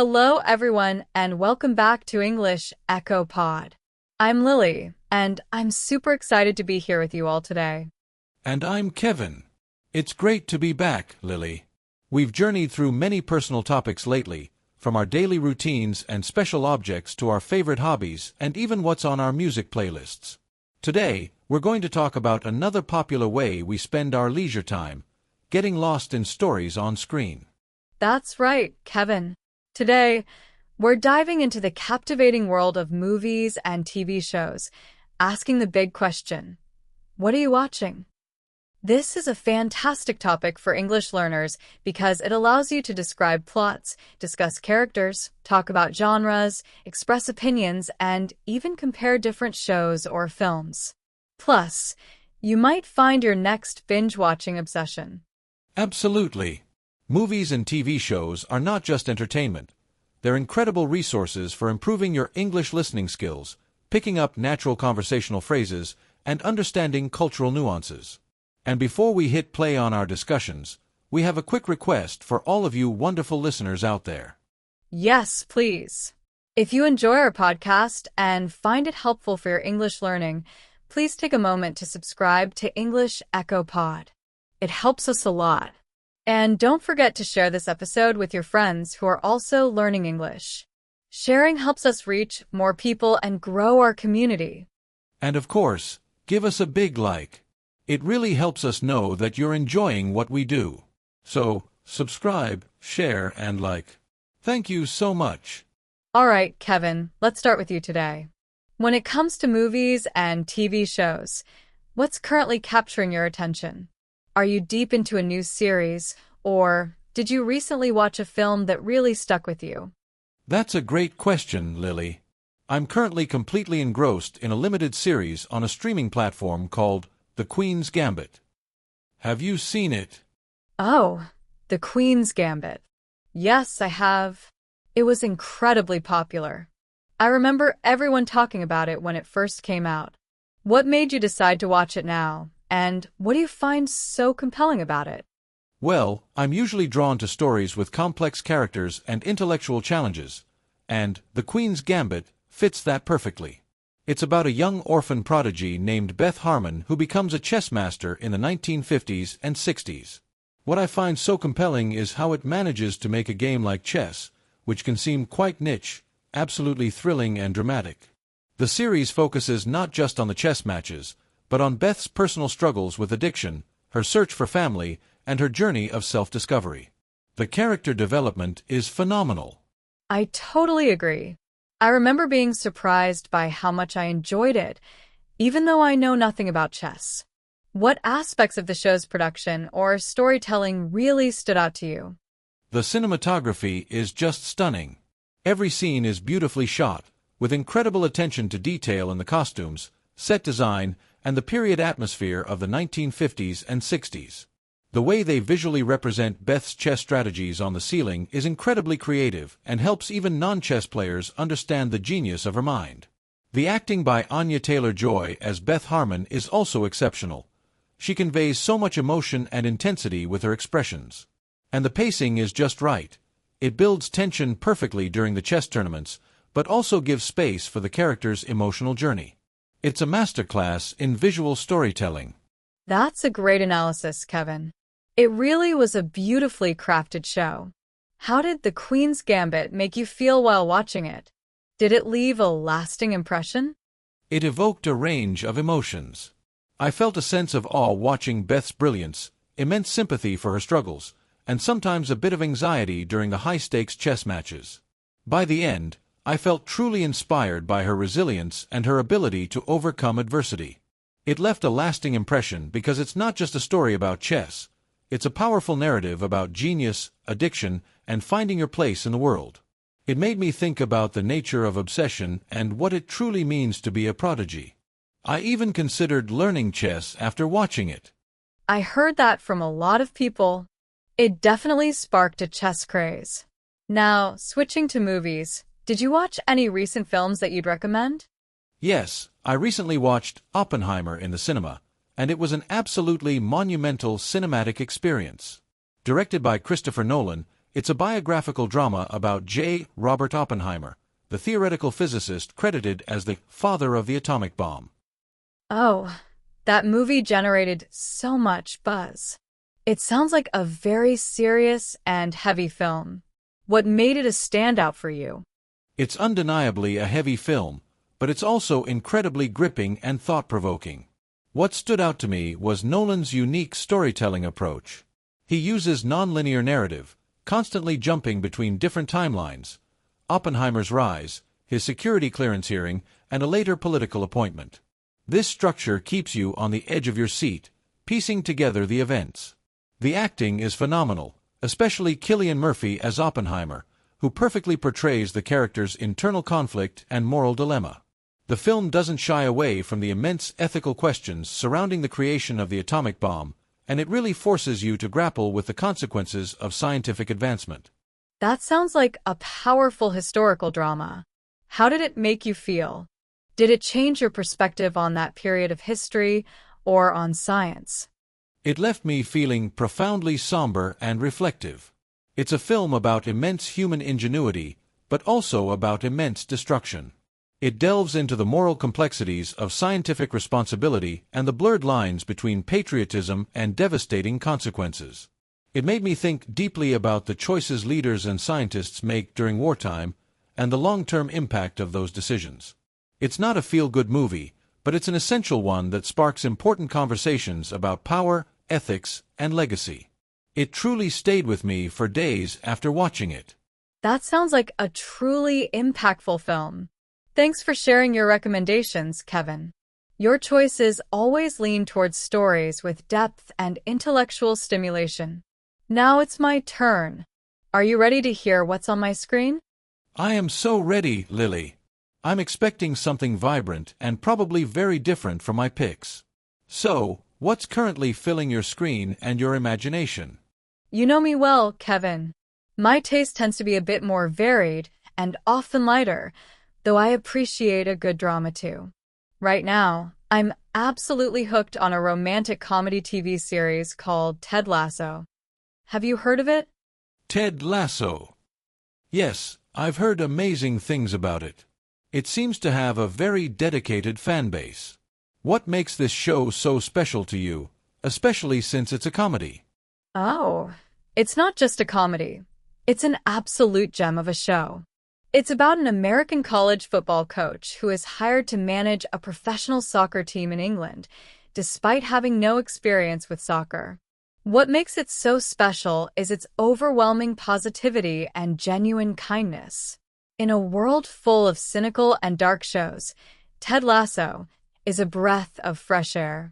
Hello, everyone, and welcome back to English Echo Pod. I'm Lily, and I'm super excited to be here with you all today. And I'm Kevin. It's great to be back, Lily. We've journeyed through many personal topics lately, from our daily routines and special objects to our favorite hobbies and even what's on our music playlists. Today, we're going to talk about another popular way we spend our leisure time, getting lost in stories on screen. That's right, Kevin. Today, we're diving into the captivating world of movies and TV shows, asking the big question, what are you watching? This is a fantastic topic for English learners because it allows you to describe plots, discuss characters, talk about genres, express opinions, and even compare different shows or films. Plus, you might find your next binge-watching obsession. Absolutely. Movies and TV shows are not just entertainment. They're incredible resources for improving your English listening skills, picking up natural conversational phrases, and understanding cultural nuances. And before we hit play on our discussions, we have a quick request for all of you wonderful listeners out there. Yes, please. If you enjoy our podcast and find it helpful for your English learning, please take a moment to subscribe to English Echo Pod. It helps us a lot. And don't forget to share this episode with your friends who are also learning English. Sharing helps us reach more people and grow our community. And of course, give us a big like. It really helps us know that you're enjoying what we do. So, subscribe, share, and like. Thank you so much. All right, Kevin, let's start with you today. When it comes to movies and TV shows, what's currently capturing your attention? Are you deep into a new series, or did you recently watch a film that really stuck with you? That's a great question, Lily. I'm currently completely engrossed in a limited series on a streaming platform called The Queen's Gambit. Have you seen it? Oh, The Queen's Gambit. Yes, I have. It was incredibly popular. I remember everyone talking about it when it first came out. What made you decide to watch it now? And what do you find so compelling about it? Well, I'm usually drawn to stories with complex characters and intellectual challenges, and The Queen's Gambit fits that perfectly. It's about a young orphan prodigy named Beth Harmon who becomes a chess master in the 1950s and 60s. What I find so compelling is how it manages to make a game like chess, which can seem quite niche, absolutely thrilling and dramatic. The series focuses not just on the chess matches, but on Beth's personal struggles with addiction, her search for family, and her journey of self-discovery. The character development is phenomenal. I totally agree. I remember being surprised by how much I enjoyed it, even though I know nothing about chess. What aspects of the show's production or storytelling really stood out to you? The cinematography is just stunning. Every scene is beautifully shot, with incredible attention to detail in the costumes, set design, and the period atmosphere of the 1950s and 60s. The way they visually represent Beth's chess strategies on the ceiling is incredibly creative and helps even non-chess players understand the genius of her mind. The acting by Anya Taylor-Joy as Beth Harmon is also exceptional. She conveys so much emotion and intensity with her expressions. And the pacing is just right. It builds tension perfectly during the chess tournaments, but also gives space for the character's emotional journey. It's a masterclass in visual storytelling. That's a great analysis, Kevin. It really was a beautifully crafted show. How did The Queen's Gambit make you feel while watching it? Did it leave a lasting impression? It evoked a range of emotions. I felt a sense of awe watching Beth's brilliance, immense sympathy for her struggles, and sometimes a bit of anxiety during the high-stakes chess matches. By the end, I felt truly inspired by her resilience and her ability to overcome adversity. It left a lasting impression because it's not just a story about chess. It's a powerful narrative about genius, addiction, and finding your place in the world. It made me think about the nature of obsession and what it truly means to be a prodigy. I even considered learning chess after watching it. I heard that from a lot of people. It definitely sparked a chess craze. Now, switching to movies, did you watch any recent films that you'd recommend? Yes, I recently watched Oppenheimer in the cinema, and it was an absolutely monumental cinematic experience. Directed by Christopher Nolan, It's a biographical drama about J. Robert Oppenheimer, the theoretical physicist credited as the father of the atomic bomb. Oh, that movie generated so much buzz. It sounds like a very serious and heavy film. What made it a standout for you? It's undeniably a heavy film, but it's also incredibly gripping and thought-provoking. What stood out to me was Nolan's unique storytelling approach. He uses non-linear narrative, constantly jumping between different timelines: Oppenheimer's rise, his security clearance hearing, and a later political appointment. This structure keeps you on the edge of your seat, piecing together the events. The acting is phenomenal, especially Cillian Murphy as Oppenheimer, who perfectly portrays the character's internal conflict and moral dilemma. The film doesn't shy away from the immense ethical questions surrounding the creation of the atomic bomb, and it really forces you to grapple with the consequences of scientific advancement. That sounds like a powerful historical drama. How did it make you feel? Did it change your perspective on that period of history or on science? It left me feeling profoundly somber and reflective. It's a film about immense human ingenuity, but also about immense destruction. It delves into the moral complexities of scientific responsibility and the blurred lines between patriotism and devastating consequences. It made me think deeply about the choices leaders and scientists make during wartime and the long-term impact of those decisions. It's not a feel-good movie, but it's an essential one that sparks important conversations about power, ethics, and legacy. It truly stayed with me for days after watching it. That sounds like a truly impactful film. Thanks for sharing your recommendations, Kevin. Your choices always lean towards stories with depth and intellectual stimulation. Now it's my turn. Are you ready to hear what's on my screen? I am so ready, Lily. I'm expecting something vibrant and probably very different from my picks. So, what's currently filling your screen and your imagination? You know me well, Kevin. My taste tends to be a bit more varied and often lighter, though I appreciate a good drama too. Right now, I'm absolutely hooked on a romantic comedy TV series called Ted Lasso. Have you heard of it? Ted Lasso. Yes, I've heard amazing things about it. It seems to have a very dedicated fan base. What makes this show so special to you, especially since it's a comedy? Oh, it's not just a comedy. It's an absolute gem of a show. It's about an American college football coach who is hired to manage a professional soccer team in England, despite having no experience with soccer. What makes it so special is its overwhelming positivity and genuine kindness. In a world full of cynical and dark shows, Ted Lasso is a breath of fresh air.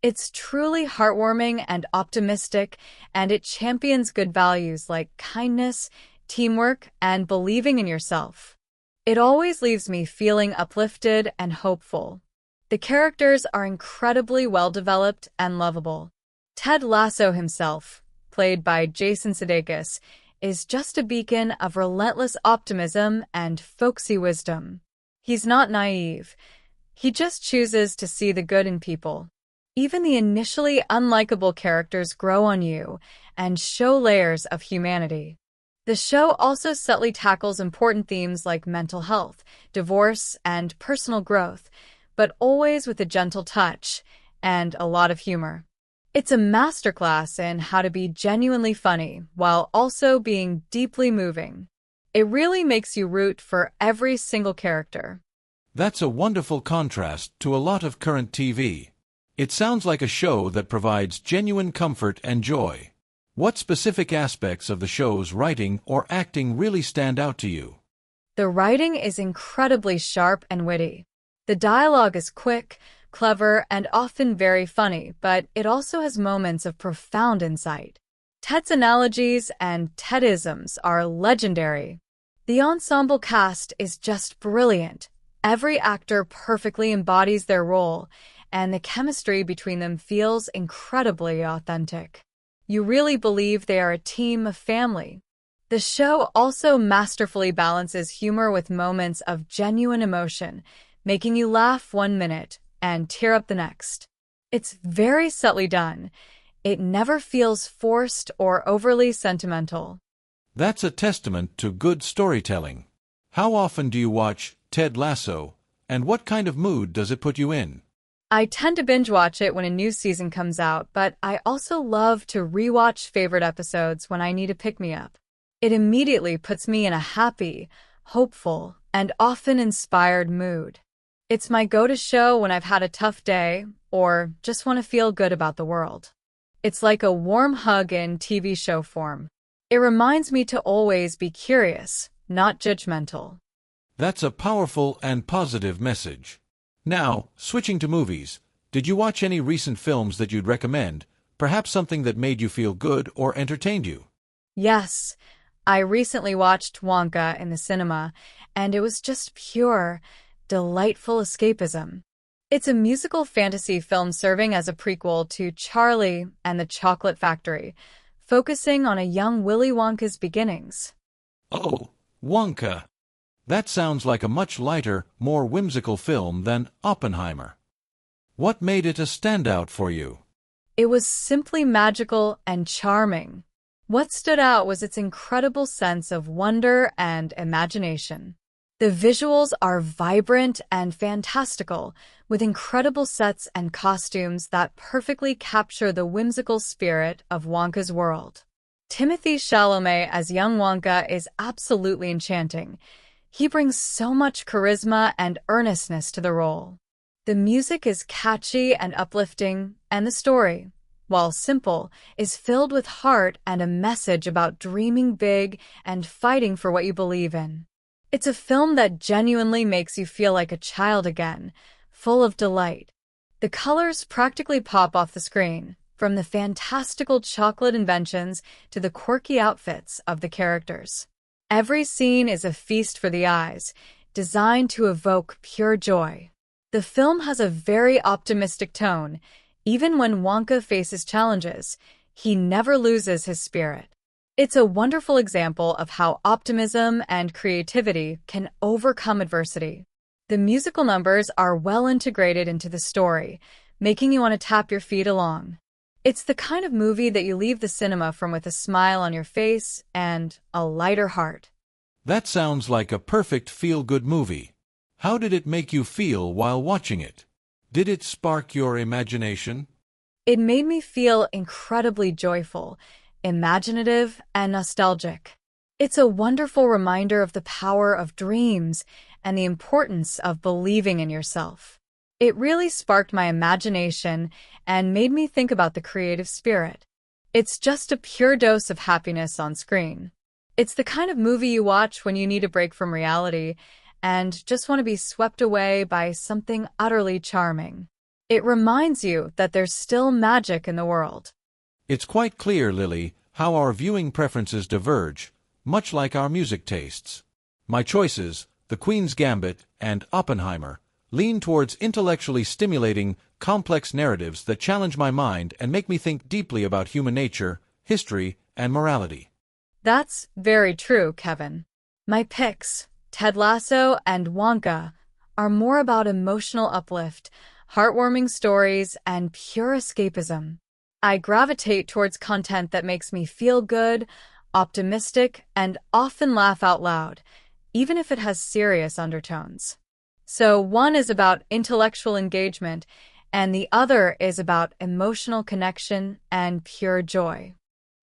It's truly heartwarming and optimistic, and it champions good values like kindness, teamwork, and believing in yourself. It always leaves me feeling uplifted and hopeful. The characters are incredibly well-developed and lovable. Ted Lasso himself, played by Jason Sudeikis, is just a beacon of relentless optimism and folksy wisdom. He's not naive. He just chooses to see the good in people. Even the initially unlikable characters grow on you and show layers of humanity. The show also subtly tackles important themes like mental health, divorce, and personal growth, but always with a gentle touch and a lot of humor. It's a masterclass in how to be genuinely funny while also being deeply moving. It really makes you root for every single character. That's a wonderful contrast to a lot of current TV. It sounds like a show that provides genuine comfort and joy. What specific aspects of the show's writing or acting really stand out to you? The writing is incredibly sharp and witty. The dialogue is quick, clever, and often very funny, but it also has moments of profound insight. Ted's analogies and Tedisms are legendary. The ensemble cast is just brilliant. Every actor perfectly embodies their role, and the chemistry between them feels incredibly authentic. You really believe they are a team of family. The show also masterfully balances humor with moments of genuine emotion, making you laugh one minute and tear up the next. It's very subtly done. It never feels forced or overly sentimental. That's a testament to good storytelling. How often do you watch Ted Lasso, and what kind of mood does it put you in? I tend to binge watch it when a new season comes out, but I also love to rewatch favorite episodes when I need a pick-me-up. It immediately puts me in a happy, hopeful, and often inspired mood. It's my go-to show when I've had a tough day or just want to feel good about the world. It's like a warm hug in TV show form. It reminds me to always be curious, not judgmental. That's a powerful and positive message. Now, switching to movies, did you watch any recent films that you'd recommend, perhaps something that made you feel good or entertained you? Yes, I recently watched Wonka in the cinema, and it was just pure, delightful escapism. It's a musical fantasy film serving as a prequel to Charlie and the Chocolate Factory, focusing on a young Willy Wonka's beginnings. Oh, Wonka. That sounds like a much lighter, more whimsical film than Oppenheimer. What made it a standout for you? It was simply magical and charming. What stood out was its incredible sense of wonder and imagination. The visuals are vibrant and fantastical, with incredible sets and costumes that perfectly capture the whimsical spirit of Wonka's world. Timothée Chalamet as young Wonka is absolutely enchanting. He brings so much charisma and earnestness to the role. The music is catchy and uplifting, and the story, while simple, is filled with heart and a message about dreaming big and fighting for what you believe in. It's a film that genuinely makes you feel like a child again, full of delight. The colors practically pop off the screen, from the fantastical chocolate inventions to the quirky outfits of the characters. Every scene is a feast for the eyes, designed to evoke pure joy. The film has a very optimistic tone. Even when Wonka faces challenges, he never loses his spirit. It's a wonderful example of how optimism and creativity can overcome adversity. The musical numbers are well integrated into the story, making you want to tap your feet along. It's the kind of movie that you leave the cinema from with a smile on your face and a lighter heart. That sounds like a perfect feel-good movie. How did it make you feel while watching it? Did it spark your imagination? It made me feel incredibly joyful, imaginative, and nostalgic. It's a wonderful reminder of the power of dreams and the importance of believing in yourself. It really sparked my imagination and made me think about the creative spirit. It's just a pure dose of happiness on screen. It's the kind of movie you watch when you need a break from reality and just want to be swept away by something utterly charming. It reminds you that there's still magic in the world. It's quite clear, Lily, how our viewing preferences diverge, much like our music tastes. My choices, The Queen's Gambit and Oppenheimer, lean towards intellectually stimulating, complex narratives that challenge my mind and make me think deeply about human nature, history, and morality. That's very true, Kevin. My picks, Ted Lasso and Wonka, are more about emotional uplift, heartwarming stories, and pure escapism. I gravitate towards content that makes me feel good, optimistic, and often laugh out loud, even if it has serious undertones. So one is about intellectual engagement, and the other is about emotional connection and pure joy.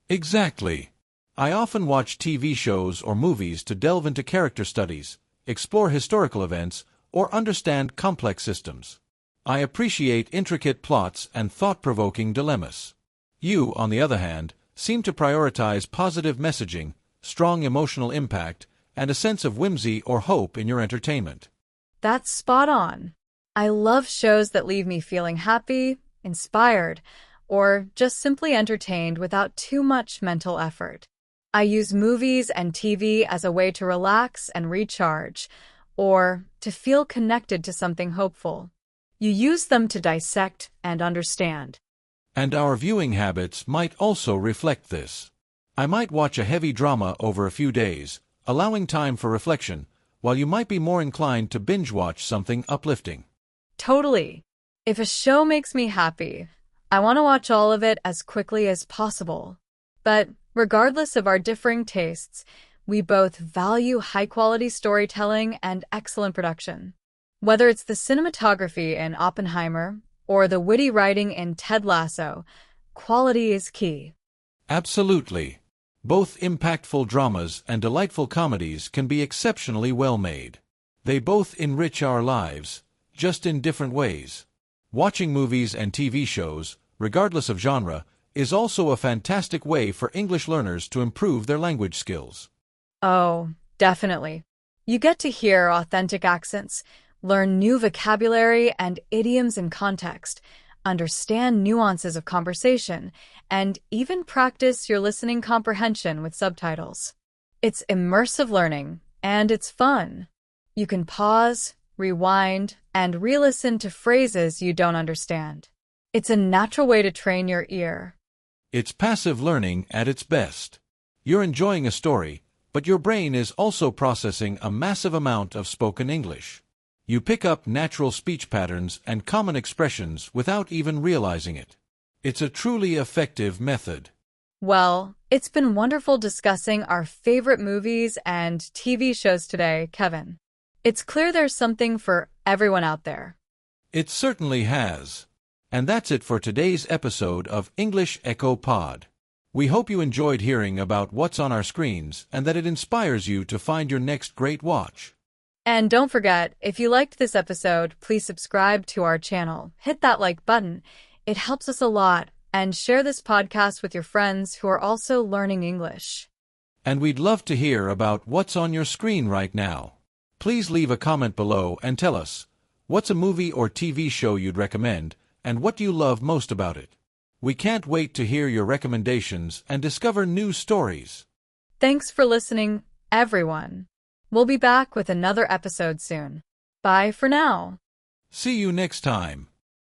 Exactly. I often watch TV shows or movies to delve into character studies, explore historical events, or understand complex systems. I appreciate intricate plots and thought-provoking dilemmas. You, on the other hand, seem to prioritize positive messaging, strong emotional impact, and a sense of whimsy or hope in your entertainment. That's spot on. I love shows that leave me feeling happy, inspired, or just simply entertained without too much mental effort. I use movies and TV as a way to relax and recharge, or to feel connected to something hopeful. You use them to dissect and understand. And our viewing habits might also reflect this. I might watch a heavy drama over a few days, allowing time for reflection, while you might be more inclined to binge-watch something uplifting. Totally. If a show makes me happy, I want to watch all of it as quickly as possible. But Regardless of our differing tastes, we both value high-quality storytelling and excellent production. Whether it's the cinematography in Oppenheimer or the witty writing in Ted Lasso, quality is key. Absolutely. Both impactful dramas and delightful comedies can be exceptionally well made. They both enrich our lives, just in different ways. Watching movies and TV shows, regardless of genre, is also a fantastic way for English learners to improve their language skills. Oh, definitely. You get to hear authentic accents, learn new vocabulary and idioms in context, understand nuances of conversation, and even practice your listening comprehension with subtitles. It's immersive learning, and it's fun. You can pause, rewind, and re-listen to phrases you don't understand. It's a natural way to train your ear. It's passive learning at its best. You're enjoying a story, but your brain is also processing a massive amount of spoken English. You pick up natural speech patterns and common expressions without even realizing it. It's a truly effective method. Well, it's been wonderful discussing our favorite movies and TV shows today, Kevin. It's clear there's something for everyone out there. It certainly has. And that's it for today's episode of English Echo Pod. We hope you enjoyed hearing about what's on our screens and that it inspires you to find your next great watch. And don't forget, if you liked this episode, please subscribe to our channel. Hit that like button. It helps us a lot. And share this podcast with your friends who are also learning English. And we'd love to hear about what's on your screen right now. Please leave a comment below and tell us, what's a movie or TV show you'd recommend, and what do you love most about it? We can't wait to hear your recommendations and discover new stories. Thanks for listening, everyone. We'll be back with another episode soon. Bye for now. See you next time.